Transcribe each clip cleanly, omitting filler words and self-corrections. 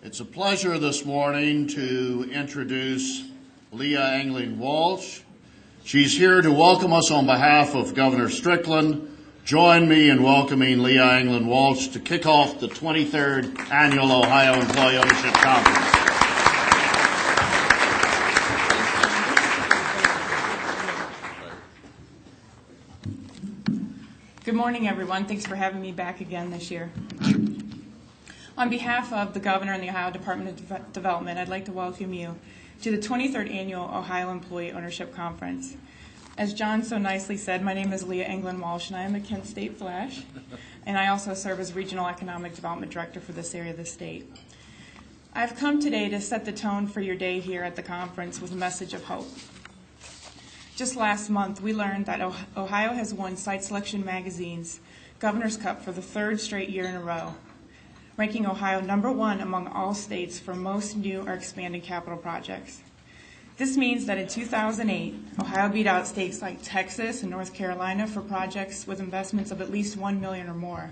It's a pleasure this morning to introduce Leah Anglin Walsh. She's here to welcome us on behalf of Governor Strickland. Join me in welcoming Leah Anglin Walsh to kick off the 23rd Annual Ohio Employee Ownership Conference. Good morning, everyone. Thanks for having me back again this year. On behalf of the Governor and the Ohio Department of Development, I'd like to welcome you to the 23rd Annual Ohio Employee Ownership Conference. As John so nicely said, my name is Leah Anglin Walsh, and I am a Kent State Flash, and I also serve as Regional Economic Development Director for this area of the state. I've come today to set the tone for your day here at the conference with a message of hope. Just last month, we learned that Ohio has won Site Selection Magazine's Governor's Cup for the third straight year in a row, ranking Ohio #1 among all states for most new or expanding capital projects. This means that in 2008, Ohio beat out states like Texas and North Carolina for projects with investments of at least $1 million or more.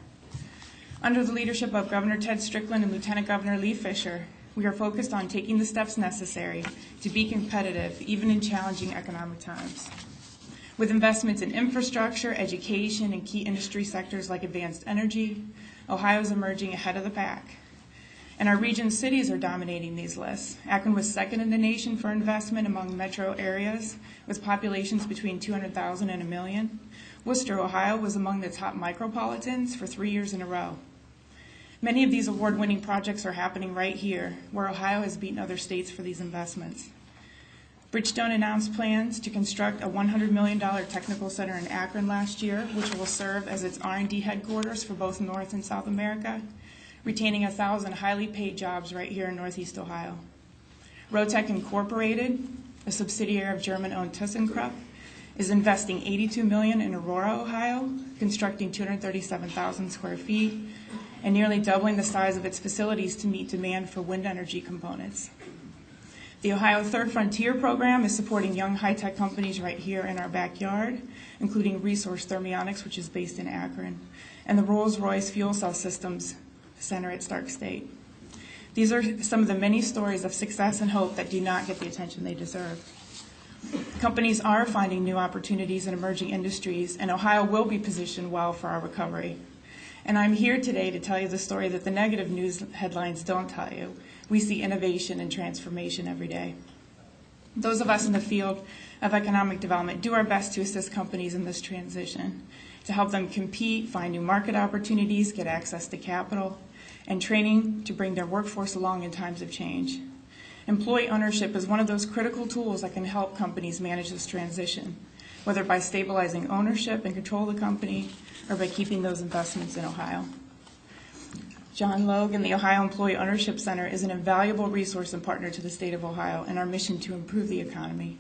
Under the leadership of Governor Ted Strickland and Lieutenant Governor Lee Fisher, we are focused on taking the steps necessary to be competitive, even in challenging economic times. With investments in infrastructure, education, and key industry sectors like advanced energy, Ohio is emerging ahead of the pack. And our region's cities are dominating these lists. Akron was second in the nation for investment among metro areas, with populations between 200,000 and 1 million. Worcester, Ohio was among the top micropolitans for 3 years in a row. Many of these award-winning projects are happening right here, where Ohio has beaten other states for these investments. Bridgestone announced plans to construct a $100 million technical center in Akron last year, which will serve as its R&D headquarters for both North and South America, retaining 1,000 highly paid jobs right here in Northeast Ohio. Rotec Incorporated, a subsidiary of German-owned ThyssenKrupp, is investing $82 million in Aurora, Ohio, constructing 237,000 square feet, and nearly doubling the size of its facilities to meet demand for wind energy components. The Ohio Third Frontier program is supporting young high-tech companies right here in our backyard, including Resource Thermionics, which is based in Akron, and the Rolls-Royce Fuel Cell Systems Center at Stark State. These are some of the many stories of success and hope that do not get the attention they deserve. Companies are finding new opportunities in emerging industries, and Ohio will be positioned well for our recovery. And I'm here today to tell you the story that the negative news headlines don't tell you. We see innovation and transformation every day. Those of us in the field of economic development do our best to assist companies in this transition, to help them compete, find new market opportunities, get access to capital, and training to bring their workforce along in times of change. Employee ownership is one of those critical tools that can help companies manage this transition, whether by stabilizing ownership and control of the company or by keeping those investments in Ohio. John Logue and the Ohio Employee Ownership Center is an invaluable resource and partner to the state of Ohio and our mission to improve the economy.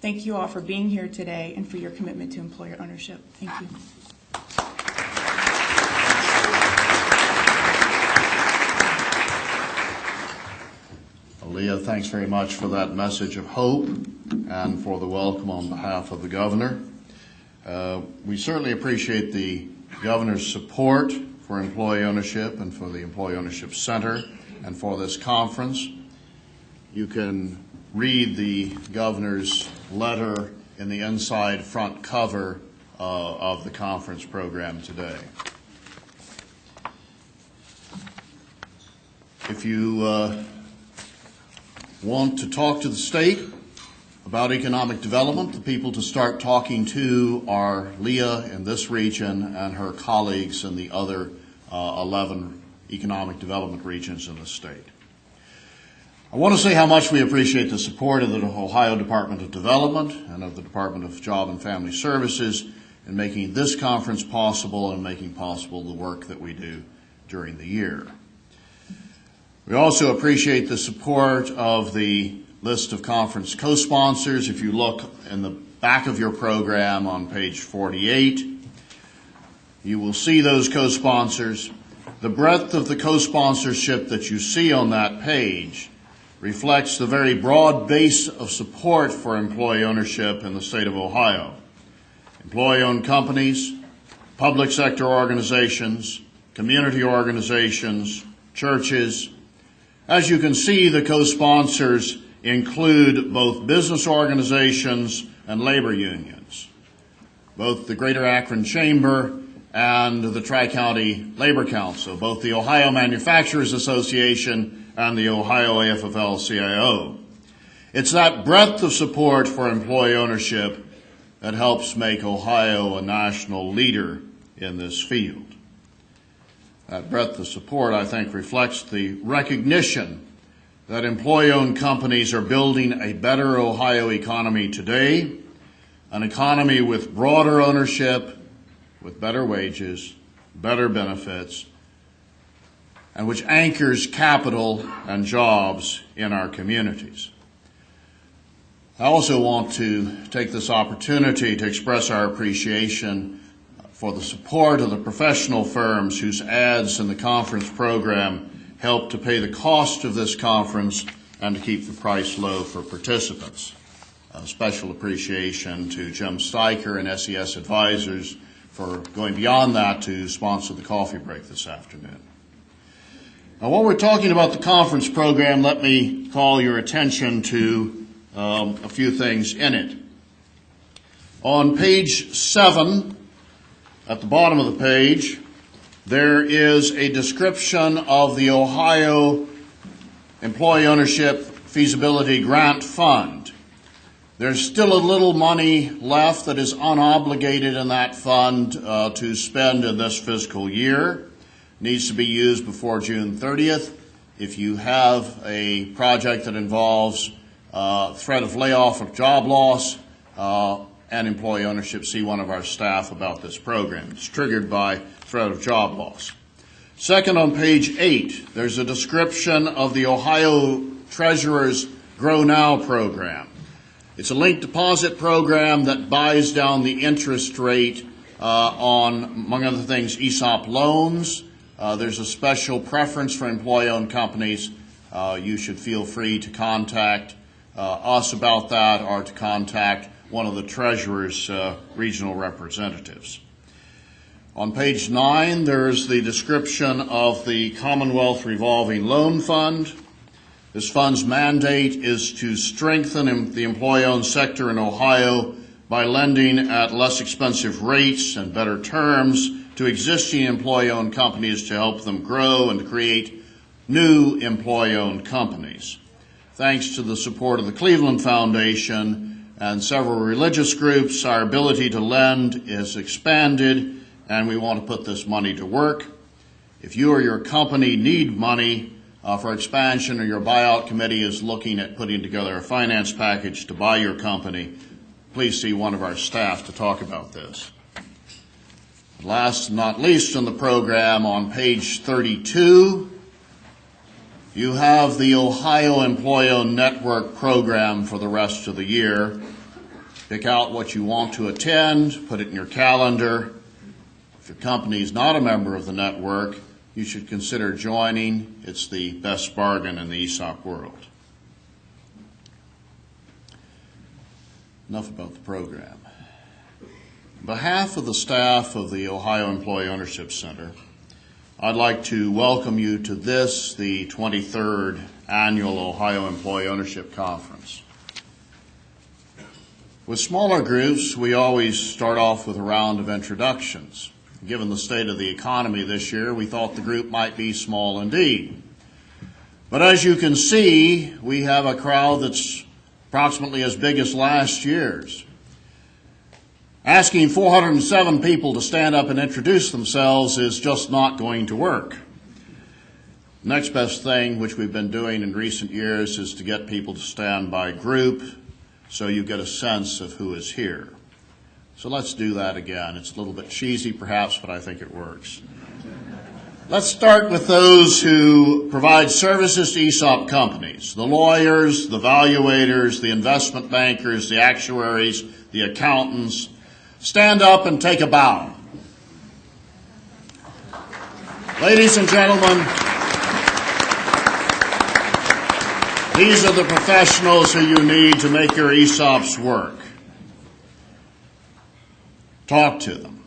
Thank you all for being here today and for your commitment to employer ownership. Thank you. Leah, thanks very much for that message of hope and for the welcome on behalf of the Governor. We certainly appreciate the Governor's support for employee ownership and for the Employee Ownership Center and for this conference. You can read the Governor's letter in the inside front cover of the conference program today. If you want to talk to the state about economic development, the people to start talking to are Leah in this region and her colleagues in the other 11 economic development regions in the state. I want to say how much we appreciate the support of the Ohio Department of Development and of the Department of Job and Family Services in making this conference possible and making possible the work that we do during the year. We also appreciate the support of the list of conference co-sponsors. If you look in the back of your program on page 48, you will see those co-sponsors. The breadth of the co-sponsorship that you see on that page reflects the very broad base of support for employee ownership in the state of Ohio. Employee-owned companies, public sector organizations, community organizations, churches, As you can see, the co-sponsors include both business organizations and labor unions, both the Greater Akron Chamber and the Tri-County Labor Council, both the Ohio Manufacturers Association and the Ohio AFL-CIO. It's that breadth of support for employee ownership that helps make Ohio a national leader in this field. That breadth of support, I think, reflects the recognition that employee-owned companies are building a better Ohio economy today, an economy with broader ownership, with better wages, better benefits, and which anchors capital and jobs in our communities. I also want to take this opportunity to express our appreciation for the support of the professional firms whose ads in the conference program help to pay the cost of this conference and to keep the price low for participants. A special appreciation to Jim Steicher and SES Advisors for going beyond that to sponsor the coffee break this afternoon. Now, while we're talking about the conference program, let me call your attention to a few things in it. On page 7, at the bottom of the page, there is a description of the Ohio Employee Ownership Feasibility Grant Fund. There's still a little money left that is unobligated in that fund to spend in this fiscal year. It needs to be used before June 30th. If you have a project that involves threat of layoff or job loss and employee ownership, see one of our staff about this program. It's triggered by threat of job loss. Second, on page 8, there's a description of the Ohio Treasurer's Grow Now program. It's a linked deposit program that buys down the interest rate on, among other things, ESOP loans. There's a special preference for employee-owned companies. You should feel free to contact us about that or to contact one of the Treasurer's regional representatives. On page 9, there's the description of the Commonwealth Revolving Loan Fund. This fund's mandate is to strengthen the employee-owned sector in Ohio by lending at less expensive rates and better terms to existing employee-owned companies to help them grow and to create new employee-owned companies. Thanks to the support of the Cleveland Foundation and several religious groups, our ability to lend is expanded, and we want to put this money to work. If you or your company need money for expansion, or your buyout committee is looking at putting together a finance package to buy your company, please see one of our staff to talk about this. Last but not least in the program, on page 32, you have the Ohio Employee-Owned Network program for the rest of the year. Pick out what you want to attend, put it in your calendar. If your company is not a member of the network, you should consider joining. It's the best bargain in the ESOP world. Enough about the program. On behalf of the staff of the Ohio Employee Ownership Center, I'd like to welcome you to this, the 23rd Annual Ohio Employee Ownership Conference. With smaller groups, we always start off with a round of introductions. Given the state of the economy this year, we thought the group might be small indeed. But as you can see, we have a crowd that's approximately as big as last year's. Asking 407 people to stand up and introduce themselves is just not going to work. Next best thing, which we've been doing in recent years, is to get people to stand by group so you get a sense of who is here. So let's do that again. It's a little bit cheesy perhaps, but I think it works. Let's start with those who provide services to ESOP companies: the lawyers, the valuators, the investment bankers, the actuaries, the accountants. Stand up and take a bow. Ladies and gentlemen, these are the professionals who you need to make your ESOPs work. Talk to them.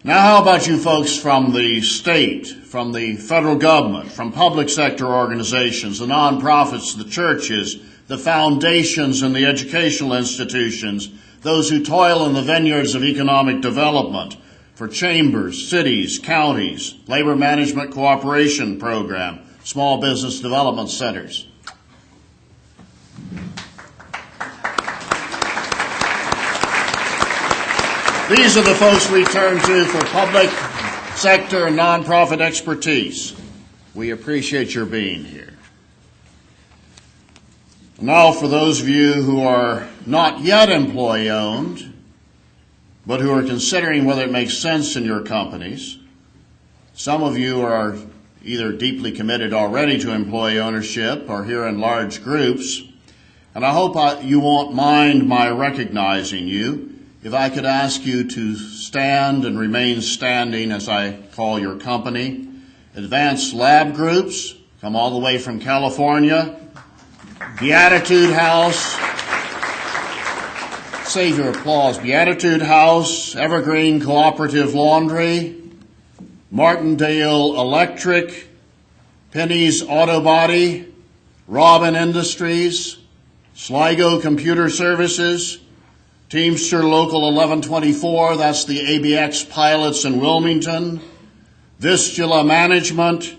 Now how about you folks from the state, from the federal government, from public sector organizations, the nonprofits, the churches, the foundations and the educational institutions, those who toil in the vineyards of economic development for chambers, cities, counties, labor management cooperation program, small business development centers. These are the folks we turn to for public sector and nonprofit expertise. We appreciate your being here. Now, for those of you who are not yet employee-owned, but who are considering whether it makes sense in your companies, some of you are either deeply committed already to employee ownership or here in large groups, and I hope you won't mind my recognizing you. If I could ask you to stand and remain standing as I call your company. Advanced Lab Groups, come all the way from California. Beatitude House, save your applause. Beatitude House, Evergreen Cooperative Laundry, Martindale Electric, Penny's Auto Body, Robin Industries, Sligo Computer Services, Teamster Local 1124, that's the ABX pilots in Wilmington, Vistula Management,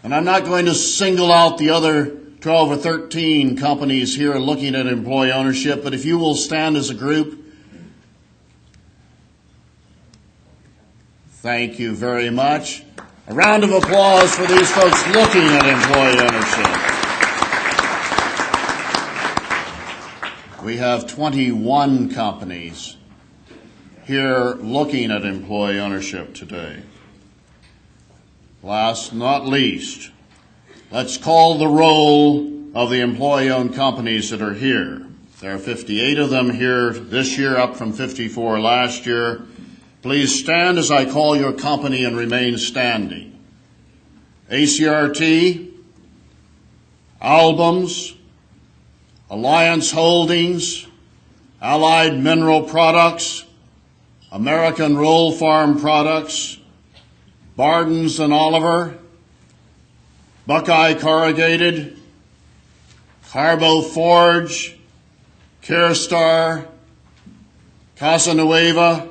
and I'm not going to single out the other 12 or 13 companies here looking at employee ownership, but if you will stand as a group. Thank you very much. A round of applause for these folks looking at employee ownership. We have 21 companies here looking at employee ownership today. Last not least, let's call the roll of the employee-owned companies that are here. There are 58 of them here this year, up from 54 last year. Please stand as I call your company and remain standing. ACRT, Albums, Alliance Holdings, Allied Mineral Products, American Roll Farm Products, Bardens and Oliver, Buckeye Corrugated, Carbo Forge, Carestar, Casa Nueva,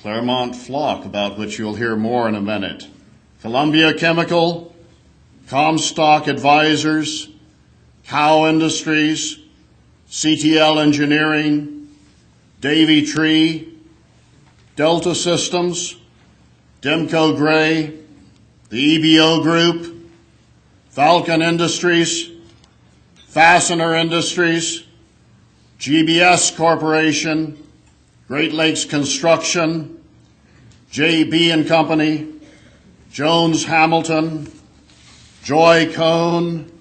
Claremont Flock, about which you'll hear more in a minute, Columbia Chemical, Comstock Advisors, Cow Industries, CTL Engineering, Davy Tree, Delta Systems, Demco Gray, the EBO Group, Falcon Industries, Fastener Industries, GBS Corporation, Great Lakes Construction, JB and Company, Jones Hamilton, Joy Cone,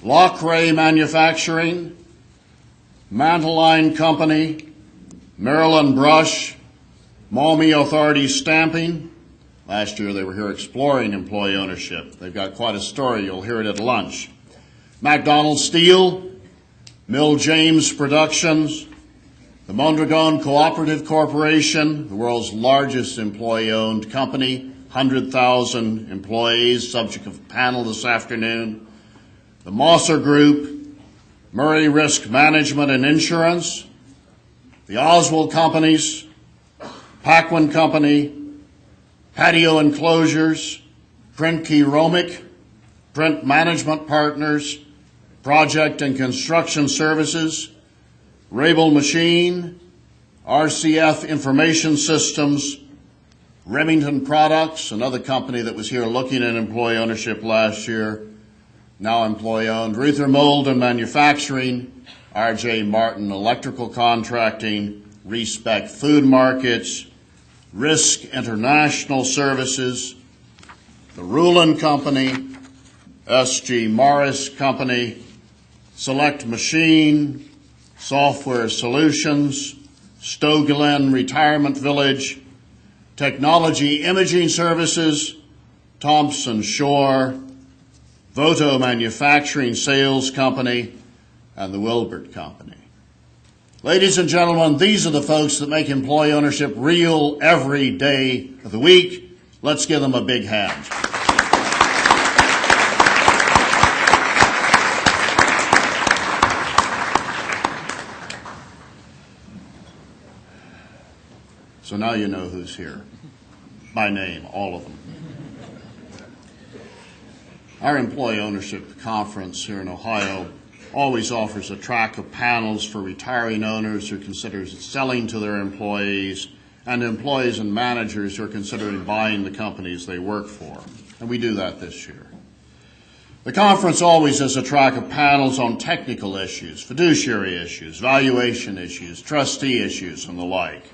Lockray Manufacturing, Manteline Company, Maryland Brush, Maumee Authority Stamping. Last year they were here exploring employee ownership. They've got quite a story. You'll hear it at lunch. McDonald Steel, Mill James Productions, the Mondragon Cooperative Corporation, the world's largest employee-owned company, 100,000 employees, subject of panel this afternoon. The Mosser Group, Murray Risk Management and Insurance, the Oswald Companies, Paquin Company, Patio Enclosures, Prentke Romick, Print Management Partners, Project and Construction Services, Rabel Machine, RCF Information Systems, Remington Products, another company that was here looking at employee ownership last year, now employee-owned, Ruther Mold and Manufacturing, R.J. Martin Electrical Contracting, Respec Food Markets, Risk International Services, the Rulin Company, S.G. Morris Company, Select Machine, Software Solutions, Stoglen Retirement Village, Technology Imaging Services, Thompson Shore, Voto Manufacturing Sales Company, and the Wilbert Company. Ladies and gentlemen, these are the folks that make employee ownership real every day of the week. Let's give them a big hand. So now you know who's here. By name, all of them. Our employee ownership conference here in Ohio always offers a track of panels for retiring owners who consider selling to their employees and employees and managers who are considering buying the companies they work for. And we do that this year. The conference always has a track of panels on technical issues, fiduciary issues, valuation issues, trustee issues, and the like.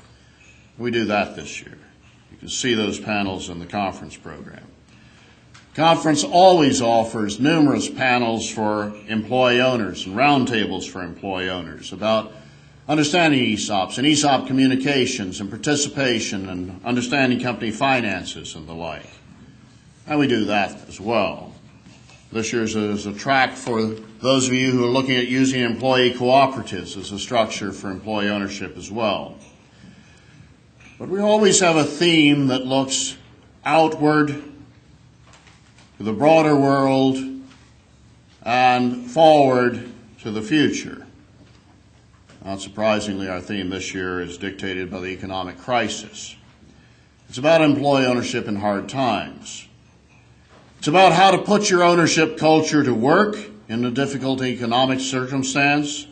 We do that this year. You can see those panels in the conference program. Conference always offers numerous panels for employee owners and roundtables for employee owners about understanding ESOPs and ESOP communications and participation and understanding company finances and the like. And we do that as well. This year's is a track for those of you who are looking at using employee cooperatives as a structure for employee ownership as well. But we always have a theme that looks outward to the broader world and forward to the future. Not surprisingly, our theme this year is dictated by the economic crisis. It's about employee ownership in hard times. It's about how to put your ownership culture to work in a difficult economic circumstance.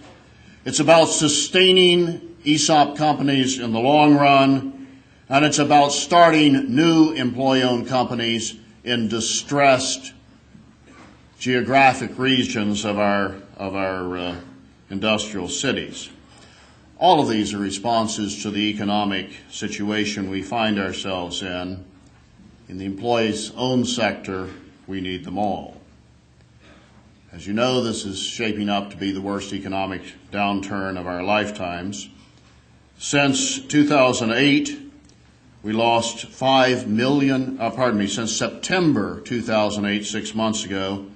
It's about sustaining ESOP companies in the long run. And it's about starting new employee-owned companies in distressed geographic regions of our industrial cities. All of these are responses to the economic situation we find ourselves in. In the employees-owned sector, we need them all. As you know, this is shaping up to be the worst economic downturn of our lifetimes. Since 2008, we lost 5 million, since September 2008, 6 months ago,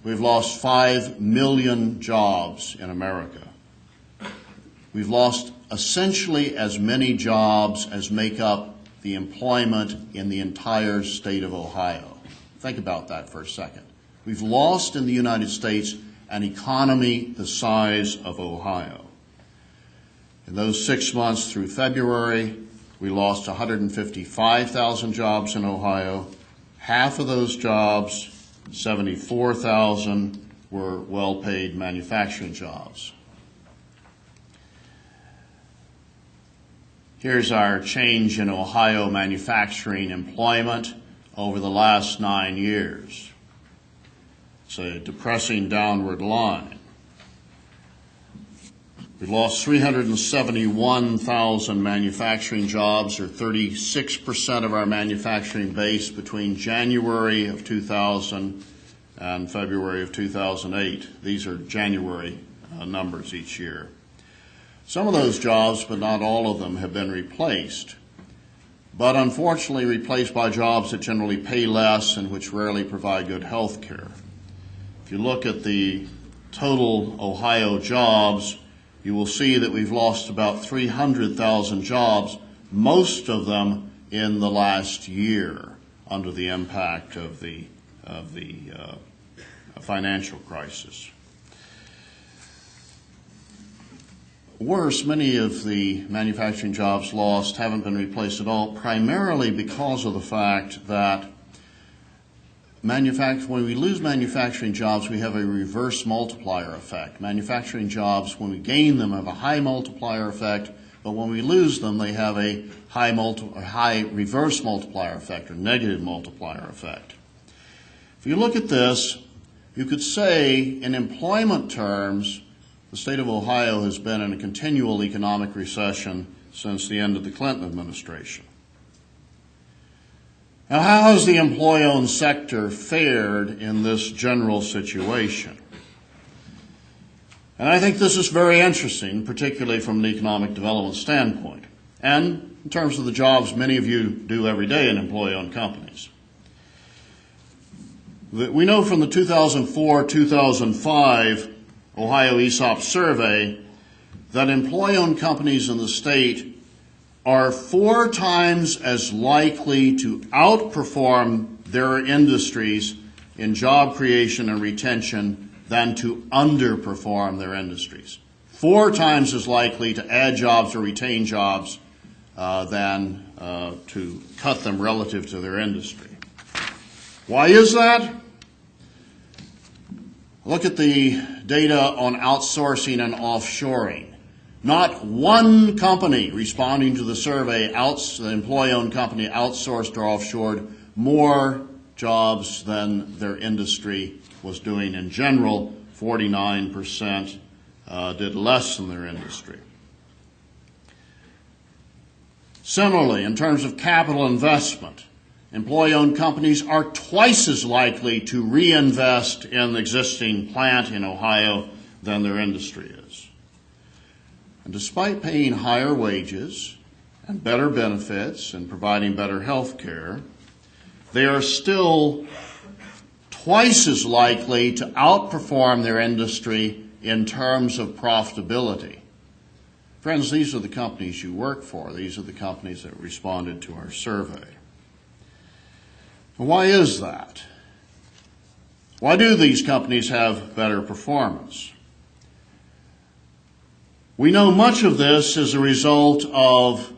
we've lost 5 million jobs in America. We've lost essentially as many jobs as make up the employment in the entire state of Ohio. Think about that for a second. We've lost in the United States an economy the size of Ohio. In those 6 months through February, we lost 155,000 jobs in Ohio. Half of those jobs, 74,000, were well-paid manufacturing jobs. Here's our change in Ohio manufacturing employment over the last 9 years. It's a depressing downward line. We lost 371,000 manufacturing jobs, or 36% of our manufacturing base, between January of 2000 and February of 2008. These are January numbers each year. Some of those jobs, but not all of them, have been replaced, but unfortunately replaced by jobs that generally pay less and which rarely provide good health care. If you look at the total Ohio jobs, you will see that we've lost about 300,000 jobs, most of them in the last year, under the impact of the financial crisis. Worse, many of the manufacturing jobs lost haven't been replaced at all, primarily because of the fact that when we lose manufacturing jobs, we have a reverse multiplier effect. Manufacturing jobs, when we gain them, have a high multiplier effect, but when we lose them, they have a high reverse multiplier effect, or negative multiplier effect. If you look at this, you could say, in employment terms, the state of Ohio has been in a continual economic recession since the end of the Clinton administration. Now, how has the employee-owned sector fared in this general situation? And I think this is very interesting, particularly from an economic development standpoint, and in terms of the jobs many of you do every day in employee-owned companies. We know from the 2004-2005 Ohio ESOP survey that employee-owned companies in the state are 4 times as likely to outperform their industries in job creation and retention than to underperform their industries. 4 times as likely to add jobs or retain jobs than to cut them relative to their industry. Why is that? Look at the data on outsourcing and offshoring. Not one company responding to the survey, the employee-owned company, outsourced or offshored more jobs than their industry was doing in general. 49% did less than their industry. Similarly, in terms of capital investment, employee-owned companies are twice as likely to reinvest in the existing plant in Ohio than their industry is. And despite paying higher wages and better benefits and providing better health care, they are still twice as likely to outperform their industry in terms of profitability. Friends, these are the companies you work for. These are the companies that responded to our survey. Why is that? Why do these companies have better performance? We know much of this is a result of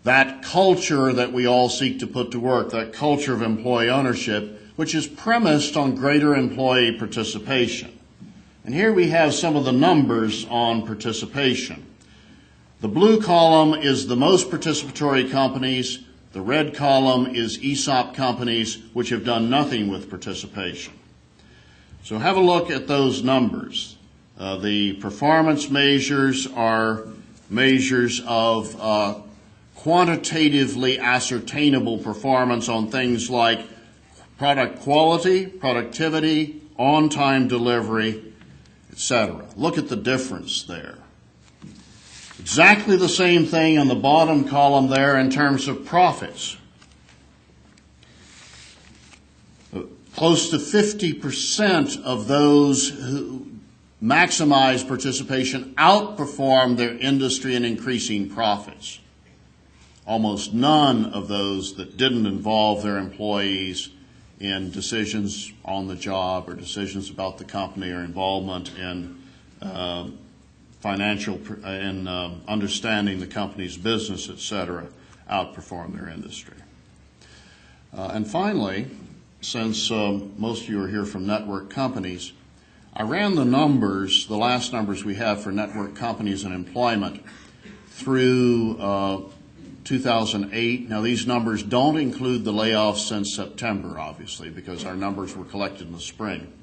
that culture that we all seek to put to work, that culture of employee ownership, which is premised on greater employee participation. And here we have some of the numbers on participation. The blue column is the most participatory companies. The red column is ESOP companies which have done nothing with participation. So have a look at those numbers. The performance measures are measures of quantitatively ascertainable performance on things like product quality, productivity, on-time delivery, etc. Look at the difference there. Exactly the same thing on the bottom column there in terms of profits. Close to 50% of those who maximize participation outperform their industry in increasing profits. Almost none of those that didn't involve their employees in decisions on the job or decisions about the company or involvement in financial and understanding the company's business, etc., outperform their industry. And finally, since most of you are here from network companies, I ran the numbers, the last numbers we have for network companies and employment through 2008. Now, these numbers don't include the layoffs since September, obviously, because our numbers were collected in the spring.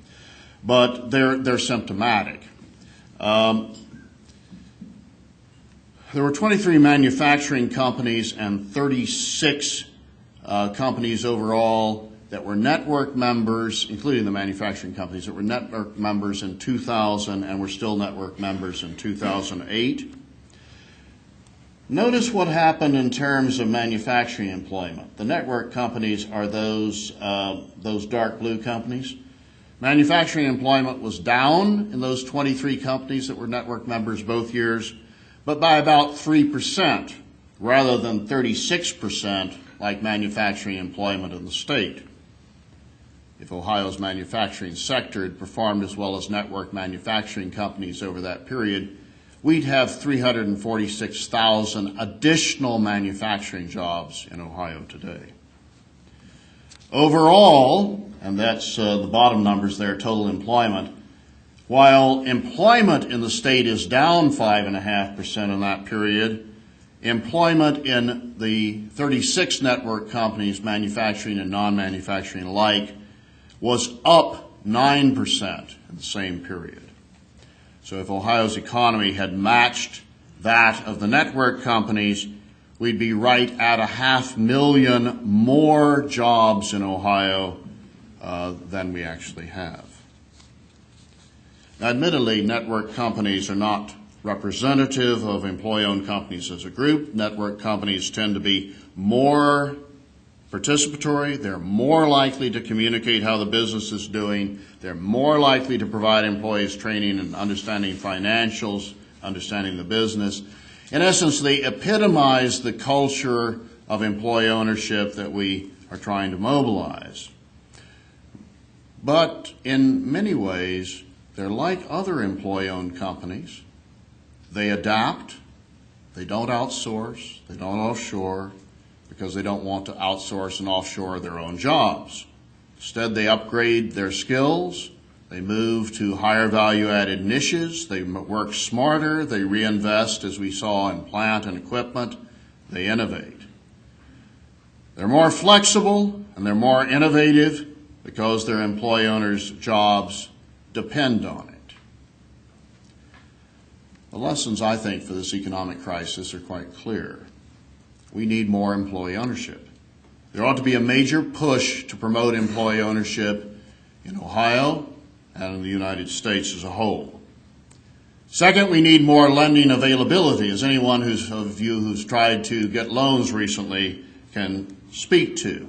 But they're symptomatic. There were 23 manufacturing companies and 36 companies overall that were network members, including the manufacturing companies, that were network members in 2000 and were still network members in 2008. Notice what happened in terms of manufacturing employment. The network companies are those dark blue companies. Manufacturing employment was down in those 23 companies that were network members both years, but by about 3% rather than 36% like manufacturing employment in the state. If Ohio's manufacturing sector had performed as well as network manufacturing companies over that period, we'd have 346,000 additional manufacturing jobs in Ohio today. Overall, and that's the bottom numbers there, total employment, while employment in the state is down 5.5% in that period, employment in the 36 network companies, manufacturing and non-manufacturing alike, was up 9% in the same period. So if Ohio's economy had matched that of the network companies, we'd be right at 500,000 more jobs in Ohio than we actually have. Now, admittedly, network companies are not representative of employee-owned companies as a group. Network companies tend to be more participatory. They're more likely to communicate how the business is doing. They're more likely to provide employees training and understanding financials understanding the business. In essence, they epitomize the culture of employee ownership that we are trying to mobilize. But in many ways, they're like other employee-owned companies. They adapt. They don't outsource. They don't offshore because they don't want to outsource and offshore their own jobs. Instead, they upgrade their skills. They move to higher value-added niches. They work smarter. They reinvest, as we saw, in plant and equipment. They innovate. They're more flexible and they're more innovative because their employee owners' jobs depend on it. The lessons, I think, for this economic crisis are quite clear. We need more employee ownership. There ought to be a major push to promote employee ownership in Ohio and in the United States as a whole. Second, we need more lending availability, as anyone of you who's tried to get loans recently can speak to.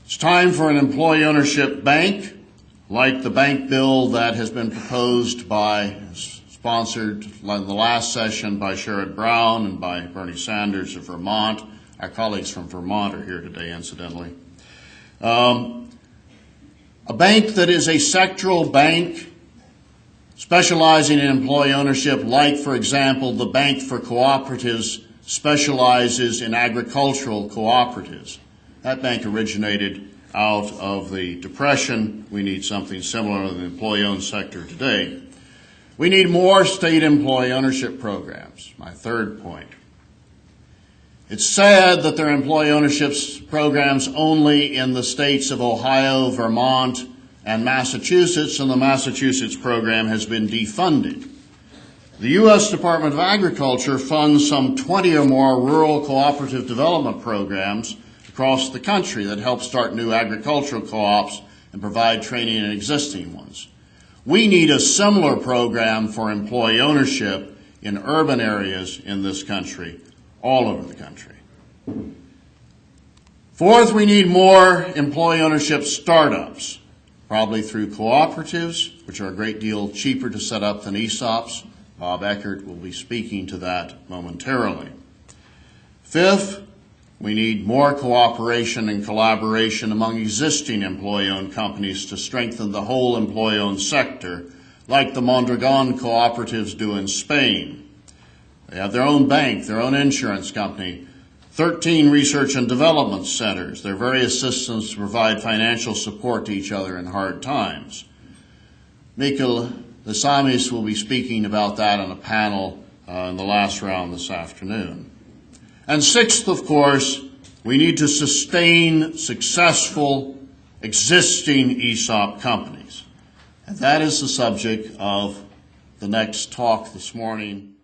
It's time for an employee ownership bank, like the bank bill that has been proposed sponsored in the last session by Sherrod Brown and by Bernie Sanders of Vermont. Our colleagues from Vermont are here today, incidentally. A bank that is a sectoral bank specializing in employee ownership, like, for example, the Bank for Cooperatives specializes in agricultural cooperatives. That bank originated out of the Depression. We need something similar in the employee-owned sector today. We need more state employee ownership programs, my third point. It's sad that there are employee ownership programs only in the states of Ohio, Vermont, and Massachusetts, and the Massachusetts program has been defunded. The U.S. Department of Agriculture funds some 20 or more rural cooperative development programs across the country that help start new agricultural co-ops and provide training in existing ones. We need a similar program for employee ownership in urban areas in this country, all over the country. Fourth, we need more employee ownership startups, probably through cooperatives, which are a great deal cheaper to set up than ESOPs. Bob Eckert will be speaking to that momentarily. Fifth, we need more cooperation and collaboration among existing employee-owned companies to strengthen the whole employee-owned sector, like the Mondragon cooperatives do in Spain. They have their own bank, their own insurance company, 13 research and development centers, their various systems to provide financial support to each other in hard times. Mikkel Lesamis will be speaking about that on a panel in the last round this afternoon. And sixth, of course, we need to sustain successful existing ESOP companies. And that is the subject of the next talk this morning.